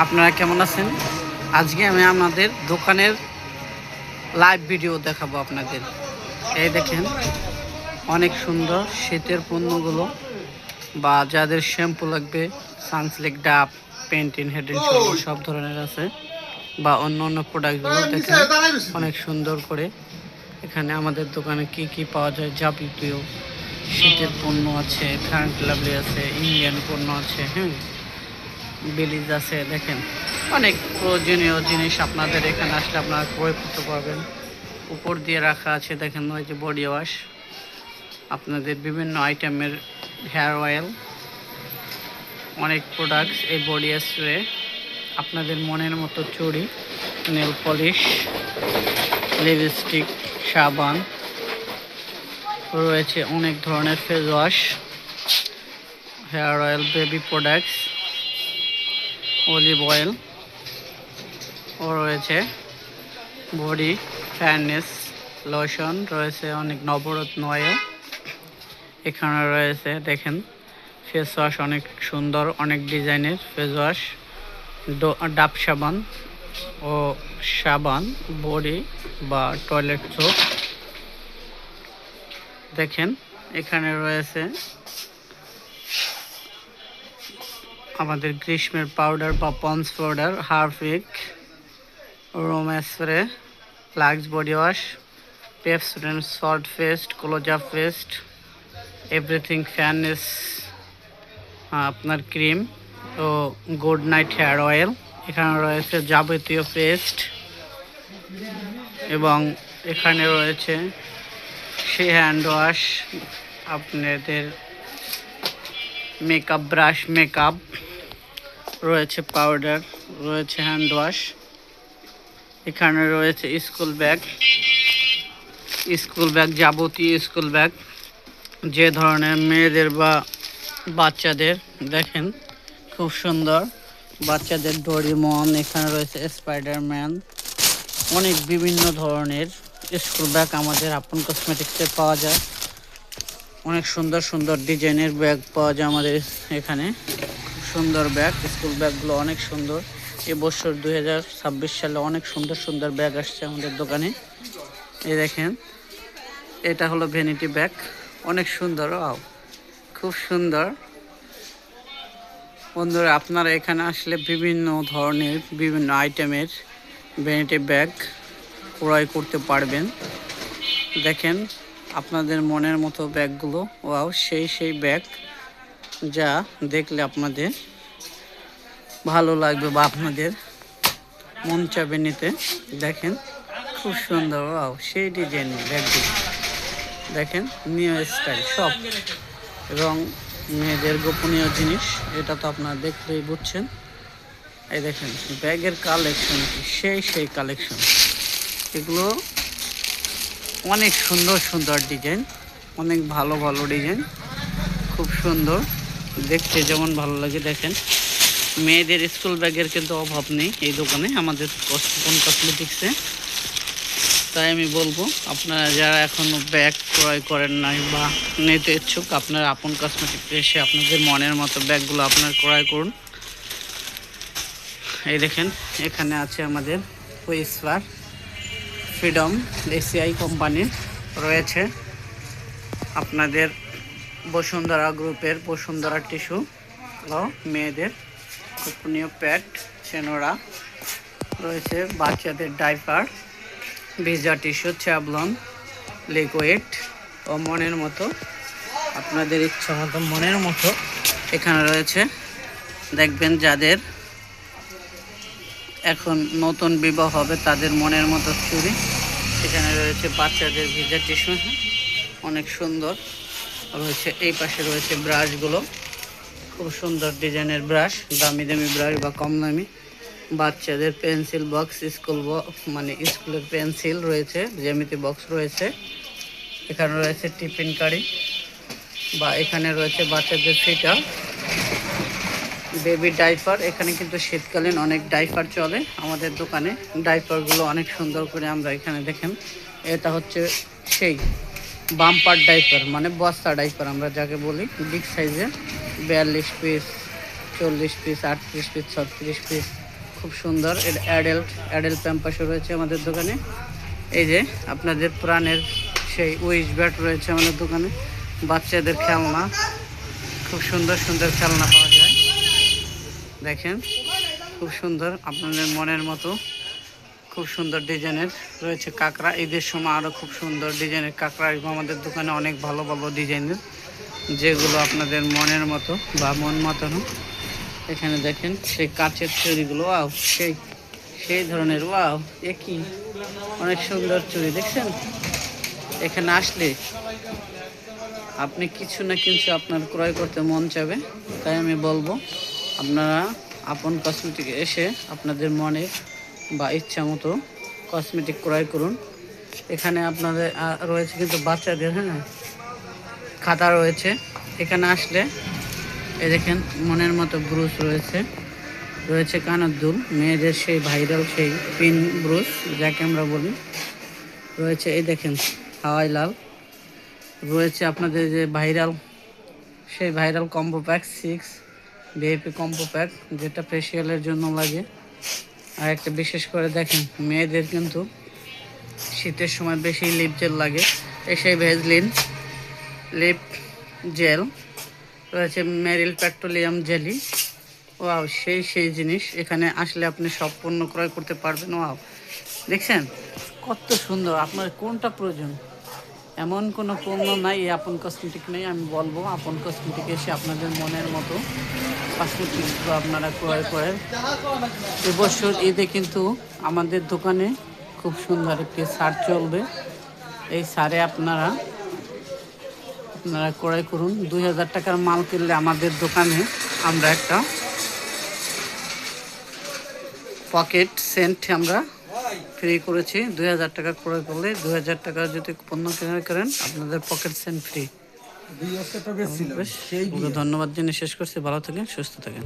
আপনারা কেমন আছেন? আজকে আমি আমাদের দোকানের লাইভ ভিডিও দেখাবো আপনাদের। এই দেখেন, অনেক সুন্দর শীতের পণ্যগুলো, বা যাদের শ্যাম্পু লাগবে, সানসিল্ক, ডাব, পেন্টিন, হেড এন্ড শোল্ডার সব ধরনের আছে, বা অন্য অন্য প্রোডাক্টগুলো দেখেন অনেক সুন্দর করে। এখানে আমাদের দোকানে কি কি পাওয়া যায়, যাবতীয় শীতের পণ্য আছে, ফ্যান লাভলি আছে, ইন্ডিয়ান পণ্য আছে, বিলিজ আছে। দেখেন অনেক প্রয়োজনীয় জিনিস আপনাদের এখানে আসলে আপনারা ক্রয় করতে পারবেন। উপর দিয়ে রাখা আছে দেখেন, ওই যে বডি ওয়াশ, আপনাদের বিভিন্ন আইটেমের হেয়ার অয়েল, অনেক প্রোডাক্টস, এই বডি স্প্রে, আপনাদের মনের মতো চুড়ি, নেল পলিশ, লিপস্টিক, সাবান রয়েছে, অনেক ধরনের face wash, hair oil, baby products, olive oil ও রয়েছে, বডি ফেয়ারনেস লোশন রয়েছে, অনেক নবরত্ন অয়েল এখানে রয়েছে। দেখেন ফেস ওয়াশ অনেক সুন্দর, অনেক ডিজাইনের ফেস ওয়াশ, ডাব সাবান ও সাবান, বডি বা টয়লেট সোপ। দেখেন এখানে রয়েছে আমাদের গ্রীষ্মের পাউডার বা Pond's powder, Harpic, room spray, Lux body wash, Pepsodent salt paste, close up paste, everything fairness আপনার ক্রিম ও গুড নাইট হেয়ার অয়েল। এখানে রয়েছে যাবতীয় পেস্ট, এবং এখানে রয়েছে সে হ্যান্ড ওয়াশ, আপনাদের মেকআপ ব্রাশ, মেকআপ রয়েছে, পাউডার রয়েছে, হ্যান্ড ওয়াশ। এখানে রয়েছে স্কুল ব্যাগ, যাবতীয় স্কুল ব্যাগ যে ধরনের মেয়েদের বা বাচ্চাদের। দেখেন খুব সুন্দর বাচ্চাদের ডোরিমন, এখানে রয়েছে স্পাইডারম্যান, অনেক বিভিন্ন ধরনের স্কুল ব্যাগ আমাদের আপন কসমেটিক্সে পাওয়া যায়। অনেক সুন্দর সুন্দর ডিজাইনের ব্যাগ পাওয়া যায় আমাদের এখানে। খুব সুন্দর ব্যাগ, স্কুল ব্যাগগুলো অনেক সুন্দর। এবছর 2026 সালে অনেক সুন্দর সুন্দর ব্যাগ আসছে আমাদের দোকানে। এই দেখেন, এটা হলো ভ্যানিটি ব্যাগ, অনেক সুন্দর, খুব সুন্দর। বন্ধুরা, আপনারা এখানে আসলে বিভিন্ন ধরনের বিভিন্ন আইটেমের ভ্যানিটি ব্যাগ ক্রয় করতে পারবেন। দেখেন আপনাদের মনের মতো ব্যাগগুলো, সেই ব্যাগ যা দেখলে আপনাদের ভালো লাগবে বা আপনাদের মন চাবে নিতে। দেখেন খুব সুন্দর, সেই ডিজাইন ব্যাগগুলো। দেখেন নিউ স্টাইল সব, এবং মেয়েদের গোপনীয় জিনিস, এটা তো আপনারা দেখলেই বুঝছেন। এই দেখেন ব্যাগের কালেকশন, সেই কালেকশন, এগুলো অনেক সুন্দর সুন্দর ডিজাইন, অনেক ভালো ভালো ডিজাইন, খুব সুন্দর দেখতে যেমন ভালো লাগে। দেখেন মেয়েদের স্কুল ব্যাগের কিন্তু অভাব নেই এই দোকানে আমাদের কসমেটিক্সে। তাই আমি বলবো, আপনারা যারা এখনও ব্যাগ ক্রয় করেন নাই বা নিতে ইচ্ছুক, আপনারা আপন কসমেটিক্সে এসে আপনাদের মনের মতো ব্যাগগুলো আপনার ক্রয় করুন। এই দেখেন এখানে আছে আমাদের হুইসপার, ফ্রিডম, এসিআই কোম্পানির রয়েছে, আপনাদের বসুন্ধরা গ্রুপের বসুন্ধরা টিস্যু ও মেয়েদের গোপনীয় প্যাড, সেনোরা রয়েছে, বাচ্চাদের ডাইপার, ভিজা টিস্যু, চ্যাবলন, লিকুইড ও মনের মতো, আপনাদের ইচ্ছা মতো মনের মতো এখানে রয়েছে। দেখবেন যাদের এখন নতুন বিবাহ হবে তাদের মনের মতো চুড়ি, এখানে রয়েছে বাচ্চাদের ভিজা টিস্যু, অনেক সুন্দর রয়েছে। এই পাশে রয়েছে ব্রাশগুলো, খুব সুন্দর ডিজাইনের ব্রাশ, দামি দামি ব্রাশ বা কম দামি। বাচ্চাদের পেন্সিল বক্স, স্কুলের পেন্সিল রয়েছে, জ্যামিতি বক্স রয়েছে, এখানে রয়েছে টিফিন কারি, বা এখানে রয়েছে বাচ্চাদের ফিটার, বেবি ডাইপার। এখানে কিন্তু শীতকালীন অনেক ডাইপার চলে আমাদের দোকানে, ডাইপারগুলো অনেক সুন্দর করে আমরা এখানে দেখেন। এটা হচ্ছে সেই বাম্পার ডাইপার, বস্তা ডাইপার আমরা যাকে বলি, বিগ সাইজের, 42 পিস, 40 পিস, 38 পিস, 36 পিস, খুব সুন্দর। এটা অ্যাডাল্ট প্যাম্পাসও রয়েছে আমাদের দোকানে। এই যে আপনাদের প্রাণের সেই উইশ ব্যাট রয়েছে আমাদের দোকানে। বাচ্চাদের খেলনা, খুব সুন্দর সুন্দর খেলনা পাওয়া যায়। দেখেন খুব সুন্দর, আপনাদের মনের মতো খুব সুন্দর ডিজাইনের রয়েছে কাঁকড়া। ঈদের সময় আরও খুব সুন্দর ডিজাইনের কাঁকড়া আসবে আমাদের দোকানে, অনেক ভালো ভালো ডিজাইনের, যেগুলো আপনাদের মনের মতো বা মন মতনও। এখানে দেখেন সেই কাচের চুড়িগুলো, ওয়াও, সেই সেই ধরনের, ওয়াও, একই অনেক সুন্দর চুড়ি দেখছেন। এখানে আসলে আপনি কিছু না কিছু আপনার ক্রয় করতে মন চাবে। তাই আমি বলবো আপনারা আপন কসমেটিক এসে আপনাদের মনের বা ইচ্ছা মতো কসমেটিক ক্রয় করুন। এখানে আপনাদের রয়েছে কিন্তু বাচ্চাদের, হ্যাঁ, খাতা রয়েছে। এখানে আসলে এই দেখেন মনের মতো ব্রুশ রয়েছে, রয়েছে কানের দুল, মেয়েদের সেই ভাইরাল সেই পিন ব্রুশ যাকে আমরা বলি, রয়েছে এই দেখেন হাওয়াই লাল, রয়েছে আপনাদের যে ভাইরাল সেই viral combo pack 6 VIP combo pack, যেটা ফেসিয়ালের জন্য লাগে। আর একটা বিশেষ করে দেখেন মেয়েদের কিন্তু শীতের সময় বেশি লিপ জেল লাগে, এই সেই ভেজলিন লিপ জেল রয়েছে, মেরিল পেট্রোলিয়াম জেলি, ওয়াও, সেই জিনিস। এখানে আসলে আপনি সব পণ্য ক্রয় করতে পারবেন। ওয়াও, দেখছেন কত সুন্দর, আপনার কোনটা প্রয়োজন এমন কোনো পণ্য নাই এই আপন কসমেটিক নেই। আমি বলবো আপন কসমেটিক এসে আপনাদের মনের মতো কসমেটিকগুলো আপনারা ক্রয় করেন। এবছর ঈদে কিন্তু আমাদের দোকানে খুব সুন্দর একটি ছাড় চলবে। এই ছাড়ে আপনারা ক্রয় করুন। 2000 টাকার মাল কিনলে আমাদের দোকানে আমরা একটা পকেট সেন্ট আমরা ফ্রি করেছি। 2000 টাকা ক্রয় করলে 2000 টাকা যদি পণ্য কেনা করেন আপনাদের পকেট সেন্ট ফ্রি। ধন্যবাদ জেনে শেষ করছি। ভালো থাকেন, সুস্থ থাকেন।